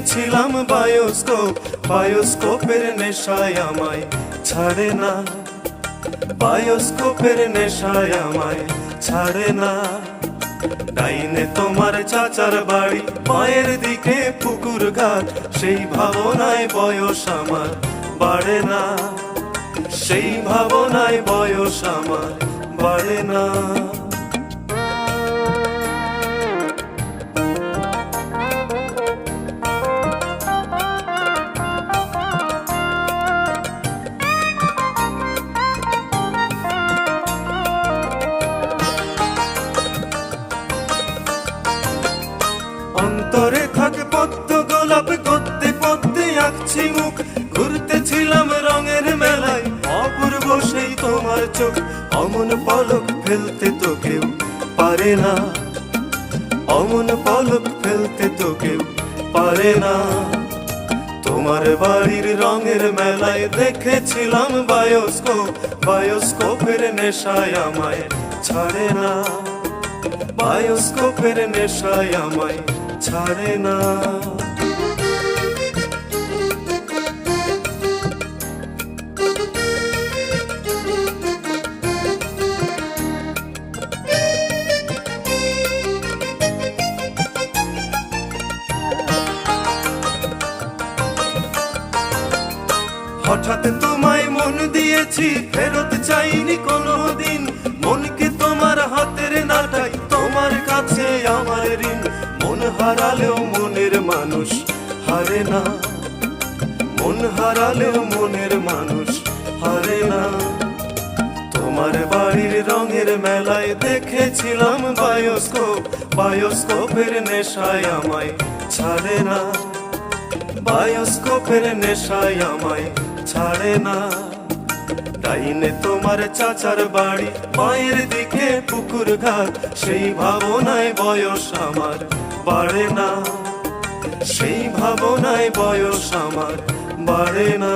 দেখেছিলাম বায়োস্কোপ, বায়োস্কোপের নেশায় আমায় ছাড়ে না, বায়োস্কোপের নেশায় আমায় ছাড়ে না। ডাইনে তোমার চাচার বাড়ি, মায়ের দিকে পুকুর ঘাট, সেই ভাবনায় বয়স আমার বাড়ে না, সেই ভাবনায় বয়স আমার বাড়ে না। অন্তরে থাকে পদ্ম গোলাপ, করতে করতে আঁকছি মুখ, ঘুরতেছিলাম রঙের মেলায়, অপূর্ব সেই তোমার চোখ, অমন পলক ফেলতে তো কেউ পারে না, অমন পলক ফেলতে তো কেউ পারে না। তোমার বাড়ির রঙের মেলায় দেখেছিলাম বায়োস্কোপ, বায়োস্কোপের নেশায় আমায় ছাড়ে না, বায়োস্কোপের নেশায় আমায় ছাড়ে না। হঠাৎ তোমায় মন দিয়েছি, ফেরত চাইনি কোনোদিন, মনকে তোমার হাতের নাটাই, তোমার কাছে আমার ঋণ। মন হারালেও মনের মানুষ হারে না, মন হারালেও মনের মানুষ হারে না। তোমার বাড়ির রঙের মেলায় দেখেছিলাম বায়োস্কোপ, বায়োস্কোপের নেশায় আমায় ছাড়ে না, বায়োস্কোপের নেশায় আমায় ছাড়ে না। ডাইনে তোমার চাচার বাড়ি, মায়ের দিকে পুকুর ঘাট, সেই ভাবনায় বয়স আমার বাড়ে না, সেই ভাবনায় বয়স আমার বাড়ে না।